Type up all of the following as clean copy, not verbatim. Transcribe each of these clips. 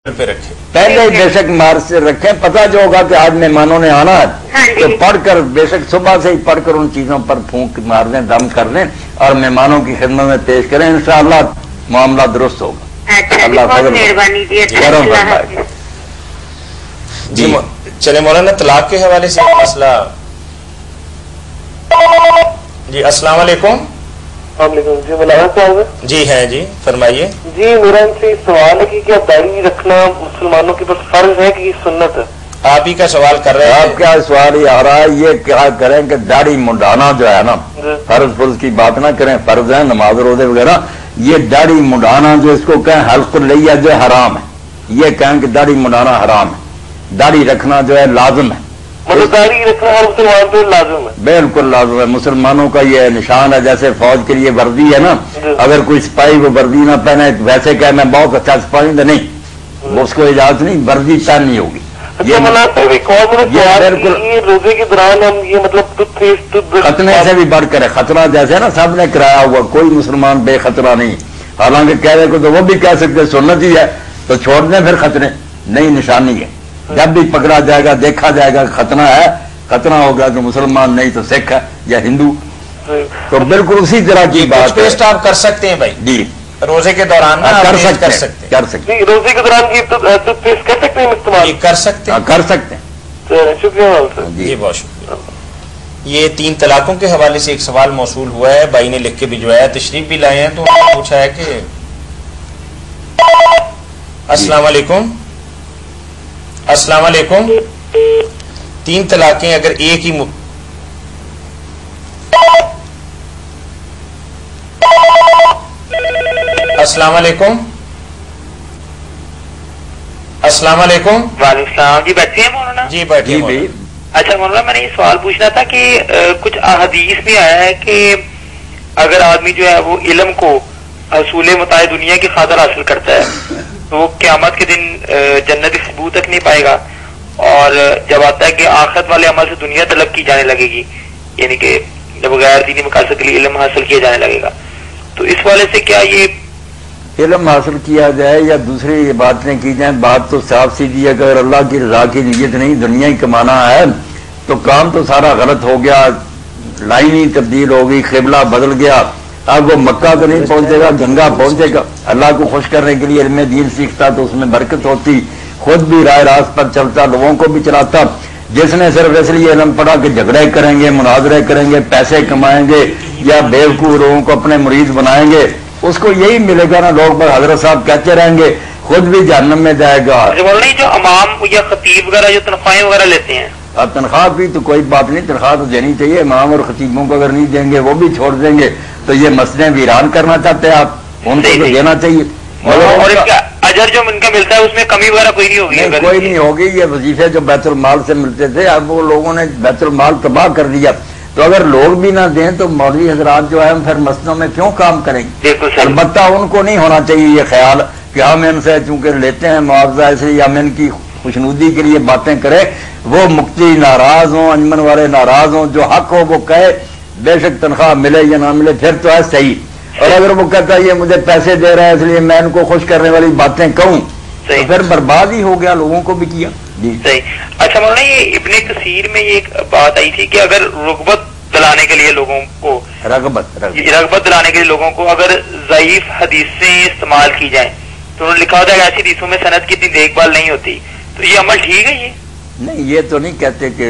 पे रखे पहले बेशक मार से रखें, पता जो होगा कि आज मेहमानों ने आना है तो पढ़कर बेशक सुबह से ही पढ़कर उन चीजों पर फूंक मार दें, दम कर दें और मेहमानों की खिदमत में पेश करें। इंशाअल्लाह मामला दुरुस्त होगा। अल्लाह मेहरबानी जी। चले मौलाना, तलाक के हवाले से मसला। जी अस्सलाम वालेकुम। जी मौलाना साहब। जी हैं जी, फरमाइए। जी मेरा इनसे सवाल है कि क्या दाढ़ी रखना मुसलमानों के पास फर्ज है कि सुन्नत है? आप ही का सवाल कर रहे हैं। आप क्या सवाल ये आ रहा है, ये क्या करें कि दाढ़ी मुंडाना जो है ना, फर्ज फर्ज की बात ना करें, फर्ज है नमाज रोजे वगैरह, ये दाढ़ी मुंडाना जो इसको कहें हल्क लिया जो हराम है, ये कहें कि दाढ़ी मुंडाना हराम है, दाढ़ी रखना जो है लाजिम है। मतलब दाढ़ी रखना हर मुसलमान पे लाजिम है? बिल्कुल लाजिम है। मुसलमानों का ये निशान है, जैसे फौज के लिए वर्दी है ना, अगर कोई सिपाही वो वर्दी ना पहने, वैसे कहे मैं बहुत अच्छा सिपाही तो नहीं, उसको इजाजत नहीं, वर्दी पहननी होगी। ये बिल्कुल रोजे के दौरान हम ये मतलब खतने से भी बढ़कर है, खतरा जैसे ना सबने कराया हुआ, कोई मुसलमान बेखतरा नहीं। हालांकि कहने को तो वो भी कह सकते सुन्नत ही है, तो छोड़ दें फिर खतरे, नई निशानी है। जब भी पकड़ा जाएगा, देखा जाएगा खतना है, खतना होगा तो मुसलमान नहीं तो सिख है या हिंदू, तो बिल्कुल उसी तरह की बात है। पेस्ट आप कर सकते हैं भाई जी, रोजे के दौरान कर सकते कर सकते रोजे के दौरान टूथपेस्ट कर सकते हैं इस्तेमाल? कर सकते हैं, कर सकते हैं। शुक्रिया जी, बहुत शुक्रिया। ये 3 तलाकों के हवाले से एक सवाल मौसूल हुआ है, भाई ने लिख के भिजवाया, तशरीफ भी लाए हैं, तो उन्होंने पूछा है कि अस्सलाम वालेकुम। अस्सलाम वालेकुम। 3 तलाकें अगर एक ही अस्सलाम वालेकुम। अस्सलाम वालेकुम। वालेकुम जी, बैठे हैं मौलाना? जी बैठे भाई। अच्छा मौलाना, मैंने ये सवाल पूछना था कि कुछ अहदीस में आया है कि अगर आदमी जो है वो इल्म को हसूल मताए दुनिया की खातिर हासिल करता है तो वो क़यामत के दिन जन्नत की खुशबू तक नहीं पाएगा, और जब आता है कि आखिरत वाले अमल से दुनिया तलब की जाने लगेगी, यानी कि जब गैर दीनी मकासद के लिए इल्म हासिल किया जाने लगेगा, तो इस वाले से क्या ये इल्म हासिल किया जाए या दूसरी बातें की जाए, बात तो साफ सीधी है कि अगर अल्लाह की रजा की नीयत नहीं, दुनिया ही कमाना है, तो काम तो सारा गलत हो गया, लाइन ही तब्दील हो गई, क़िबला बदल गया। अब वो मक्का तो नहीं पहुंचेगा, गंगा पहुंचेगा। अल्लाह को खुश करने के लिए इल्म दीन सीखता तो उसमें बरकत होती, खुद भी राह रास्त पर चलता, लोगों को भी चलाता। जिसने सिर्फ इसलिए इल्म पढ़ा कि झगड़े करेंगे, मुनाजरे करेंगे, पैसे कमाएंगे या बेवकूफ लोगों को अपने मुरीद बनाएंगे, उसको यही मिलेगा ना, लोग बस हजरत साहब कहते रहेंगे, खुद भी जहन्नम में जाएगा। जो इमाम या खतीब वगैरह जो तनख्वाहें वगैरह लेते हैं, अब तनख्वाह की तो कोई बात नहीं, तनख्वाह तो देनी चाहिए। इमाम और खतीबों को अगर नहीं देंगे, वो भी छोड़ देंगे, तो ये मसले वीरान करना चाहते हैं आप, उनको तो देना चाहिए। और इसका अजर जो उनका मिलता है उसमें कमी वगैरह कोई नहीं होगी? कोई नहीं होगी। ये वजीफे जो बैतुल माल से मिलते थे, अब वो लोगों ने बैतुल माल तबाह कर दिया, तो अगर लोग भी ना दें तो मौलवी हजरात जो है फिर मसलों में क्यों काम करेंगे? अलबत्ता उनको नहीं होना चाहिए ये ख्याल कि हम इनसे चूंकि लेते हैं मुआवजा, इसलिए हम इनकी खुशनुदी के लिए बातें करें। वो मुफ्ती नाराज हों, अंजमन वाले नाराज हों, जो हक हो वो कहे, बेशक तनख्वाह मिले या ना मिले, फिर तो है सही। और अगर वो कहता है ये मुझे पैसे दे रहे हैं इसलिए मैं इनको खुश करने वाली बातें कहूँ, तो फिर बर्बाद ही हो गया, लोगों को भी किया जी। सही। अच्छा मौलाना, ये इब्ने कसीर में ये एक बात आई थी कि अगर रुग़बत दिलाने के लिए लोगों को रग़बत दिलाने के लिए लोगों को अगर ज़ईफ हदीसें इस्तेमाल की जाए, तो उन्होंने लिखा होता है ऐसी हदीसों में सनद की इतनी देखभाल नहीं होती, तो ये अमल ठीक है? ये नहीं, ये तो नहीं कहते कि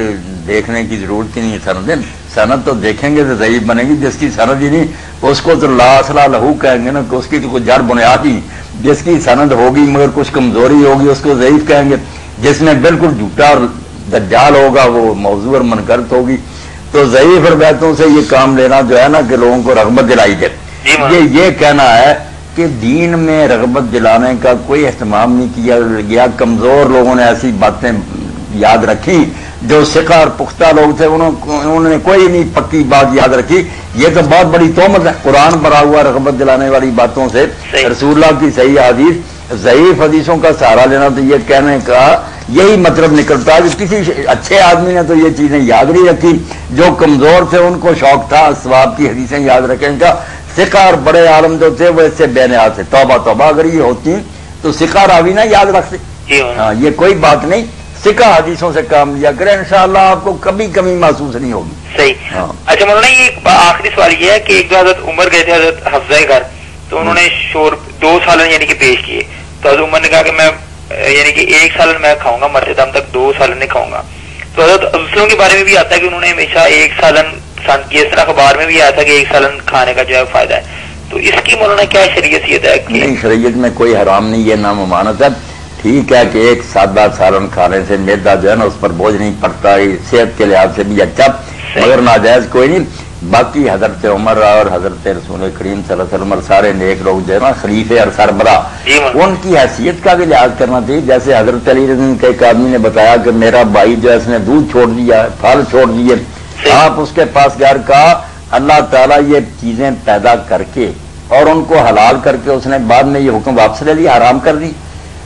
देखने की जरूरत ही नहीं है। सनद तो देखेंगे तो ज़ईफ बनेगी, जिसकी सनद ही नहीं उसको तो ला असला लहू कहेंगे ना, कि उसकी तो कोई जड़ बुनियाद ही। जिसकी सनद होगी मगर कुछ कमजोरी होगी उसको ज़ईफ कहेंगे। जिसमें बिल्कुल झूठा और दज्जाल होगा वो मौजू और मनकरत होगी। तो ज़ईफ रवायतों से ये काम लेना जो है ना कि लोगों को रग़बत दिलाई दे, ये कहना है कि दीन में रग़बत दिलाने का कोई एहतमाम नहीं किया गया। कमजोर लोगों ने ऐसी बातें याद रखी, जो सिखा और पुख्ता लोग थे उन्होंने कोई नहीं पक्की बात याद रखी। ये तो बहुत बड़ी तोहमत है, कुरान भरा हुआ रग़बत दिलाने वाली बातों से, रसूलुल्लाह की सही हदीस, ज़ईफ हदीसों का सहारा लेना। तो ये कहने का यही मतलब निकलता है कि किसी अच्छे आदमी ने तो ये चीजें याद नहीं रखी, जो कमजोर थे उनको शौक था सवाब की हदीसें याद रखने का। सिखा और बड़े आलम जो थे वो इससे बेनियाज थे। तौबा तौबा, अगर ये होती تو سکہ راوی نہ یاد رکھتے. جی مولانا. ہاں یہ کوئی بات نہیں, سکہ حدیثوں سے کام لیا کرے, انشاءاللہ آپ کو کبھی کمی محسوس نہیں ہوگی. صحیح. ہاں. اچھا مولانا یہ آخری سوال یہ ہے کہ ایک دو حضرت عمر گئے تھے حضرت حفظہ گھر, تو انہوں نے شور 2 سالن یعنی کہ پیش کیے, تو حضرت عمر نے کہا کہ میں یعنی کہ 1 سالن میں کھاؤں گا, مرتے دم تک 2 سالن نہیں کھاؤں گا. تو حضرت دوسروں کے بارے میں بھی آتا ہے کہ انہوں نے ہمیشہ 1 سالن, اس طرح اخبار میں بھی آیا تھا کہ 1 سالن کھانے کا جو ہے فائدہ ہے, تو اس کی مولانا کیا شریعت ہے؟ نہیں, شریعت میں کوئی حرام نہیں, یہ ناممانت ہے. ٹھیک ہے کہ ایک سادہ سالن کھانے سے میدا جو ہے نا اس پر بوجھ نہیں پڑتا, صحت کے لحاظ سے بھی اچھا, مگر ناجائز کوئی نہیں. باقی حضرت عمر اور حضرت رسول کریم صلی اللہ علیہ وسلم اور سارے نیک لوگ جو ہے نا خلیفے اور سربراہ, ان کی حیثیت کا بھی لحاظ کرنا چاہیے. جیسے حضرت علی رضی کے ایک آدمی نے بتایا کہ میرا بھائی جو ہے اس نے دودھ چھوڑ دیا, پھل چھوڑ دیے, آپ اس کے پاس گھر کا اللہ تعالیٰ یہ چیزیں پیدا کر کے اور ان کو حلال کر کے اس نے بعد میں یہ حکم واپس لے لیا, حرام کر دی,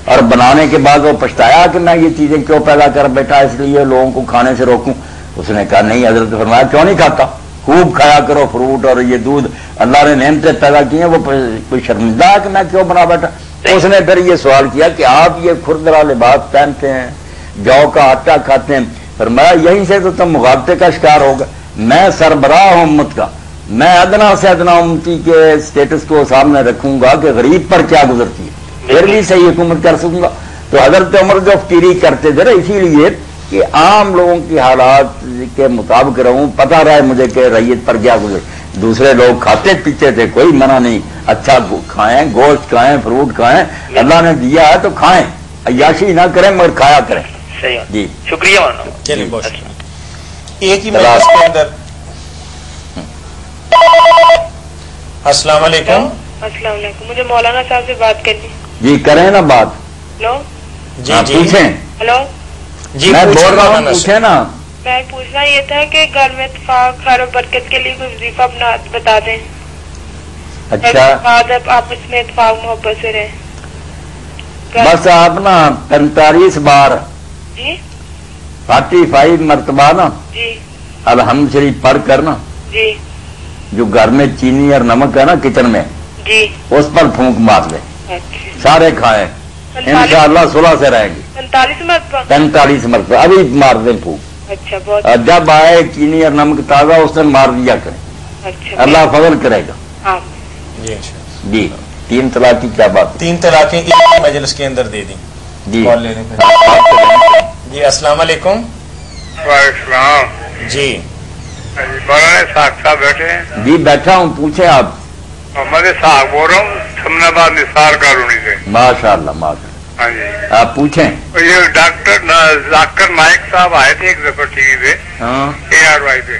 اور بنانے کے بعد وہ پچھتایا کہ میں یہ چیزیں کیوں پیدا کر بیٹھا, اس لیے لوگوں کو کھانے سے روکوں. اس نے کہا نہیں, حضرت نے فرمایا کیوں نہیں کھاتا, خوب کھایا کرو فروٹ اور یہ دودھ اللہ نے نعمتیں پیدا کی ہیں, وہ کوئی شرمندہ ہے کہ میں کیوں بنا بیٹھا. اس نے پھر یہ سوال کیا کہ آپ یہ کھردرا لباس پہنتے ہیں, جو کا آٹا کھاتے ہیں, فرمایا یہیں سے تو تم مغالطے کا شکار ہوگا. میں سربراہ ہوں امت کا, میں ادنا سے ادنا امتی کے سٹیٹس کو سامنے رکھوں گا کہ غریب پر کیا گزرتی ہے, پھر بھی صحیح حکومت کر سکوں گا. تو حضرت عمر جو فکیری کرتے تھے اسی لیے کہ عام لوگوں کی حالات کے مطابق رہوں, پتہ رہے مجھے کہ ریت پر کیا گزر. دوسرے لوگ کھاتے پیتے تھے, کوئی منع نہیں, اچھا کھائیں, گوشت کھائیں, فروٹ کھائیں, اللہ نے دیا ہے تو کھائیں, عیاشی نہ کریں مگر کھایا کریں. جی شکریہ مولانا. چلیے بہت شکریہ. ایک ہی مجلس کے اندر. السلام علیکم. السلام علیکم, مجھے مولانا صاحب سے بات کرنی. جی کریں نا بات. ہلو جی جی پوچھیں. ہلو جی میں بول رہا ہوں, پوچھیں نا. میں پوچھنا یہ تھا کہ گھر میں اتفاق خیر و برکت کے لیے کوئی وظیفہ بتا دیں. اچھا بعد آپس میں اتفاق محبت سے رہیں. بس آپ نا 45 بار جی 45 مرتبہ نا جی الحمد شریف پڑھ کر نا, جی جو گھر میں چینی اور نمک ہے نا کچن میں, جی اس پر پھونک مار لیں, اچھا سارے کھائیں, انشاءاللہ صلح سے رہیں گے. 45 مرتبہ 45 مرتبہ ابھی مار دیں پھونک. اچھا بہت اور جب آئے چینی اور نمک تازہ اس دن مار دیا کریں, اچھا. اللہ فضل کرے گا. ہاں جی انشاءاللہ. جی 3 طلاق کی کیا بات. 3 طلاقیں ایک ہی مجلس کے اندر دے دیں. جی کال لے لیں پھر. جی السلام علیکم. السلام. جی مولانا اسحاق صاحب بیٹھے ہیں؟ جی بیٹھا ہوں, پوچھیں آپ. محمد اسحاق بول رہا ہوں سمناباد نثار کالونی سے. ماشاء اللہ ماشاء اللہ, ہاں جی. آپ پوچھیں. یہ ڈاکٹر ذاکر نائک صاحب آئے تھے ایک دفعہ ٹی وی پہ, ہاں ARY پہ.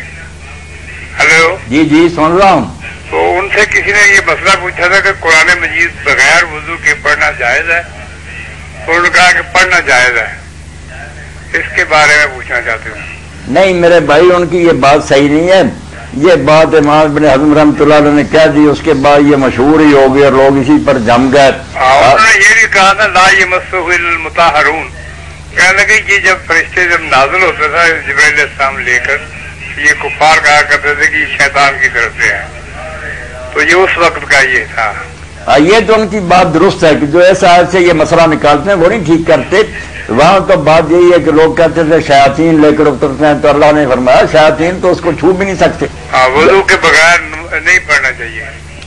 ہلو. جی جی سن رہا ہوں. تو ان سے کسی نے یہ مسئلہ پوچھا تھا کہ قرآن مجید بغیر وضو کے پڑھنا جائز ہے, انہوں نے کہا کہ پڑھنا جائز ہے. اس کے بارے میں پوچھنا چاہتے ہوں. نہیں میرے بھائی, ان کی یہ بات صحیح نہیں ہے. یہ بات امام ابن حزم رحمۃ اللہ علیہ نے کہہ دی, اس کے بعد یہ مشہور ہی ہو گئی اور لوگ اسی پر جم گئے. انہوں نے یہ بھی کہا تھا لا یمسہ الا المطہرون, کہنے لگے کہ جب فرشتے جب نازل ہوتا تھا جبرائیل علیہ السلام لے کر, یہ کفار کہا کرتے تھے کہ یہ شیطان کی طرف سے ہے, تو یہ اس وقت کا یہ تھا. یہ تو ان کی بات درست ہے کہ جو ایسا سے یہ مسئلہ نکالتے ہیں وہ نہیں ٹھیک کرتے. وہاں تو بات یہی ہے کہ لوگ کہتے تھے شیاطین لے کر اترتے ہیں, تو اللہ نے فرمایا شیاطین تو اس کو چھو بھی نہیں سکتے. وضو کے بغیر نہیں پڑھنا چاہیے.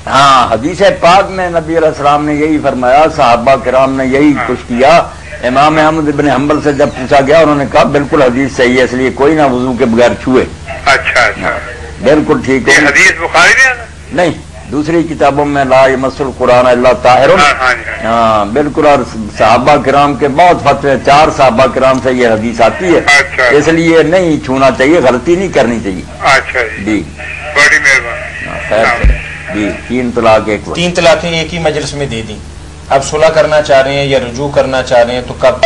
ہاں حدیث پاک میں نبی علیہ السلام نے یہی فرمایا, صحابہ کرام نے یہی کچھ کیا. امام احمد بن حنبل سے جب پوچھا گیا انہوں نے کہا بالکل حدیث صحیح ہے, اس لیے کوئی نہ وضو کے بغیر چھوئے. اچھا اچھا, بالکل ٹھیک ہے. حدیث بخاری میں نہیں, دوسری کتابوں میں لا یمس القرآن الا طاہر. ہاں بالکل, اور صحابہ کرام کے بہت فتوے, 4 صحابہ کرام سے یہ حدیث آتی ہے, اس لیے نہیں چھونا چاہیے, غلطی نہیں کرنی چاہیے. اچھا جی, بڑی مہربانی. خیر جی. 3 طلاق ایک وقت. 3 طلاقیں ایک ہی مجلس میں دے دیں. اب صلح کرنا چاہ رہے ہیں یا رجوع کرنا چاہ رہے ہیں تو کب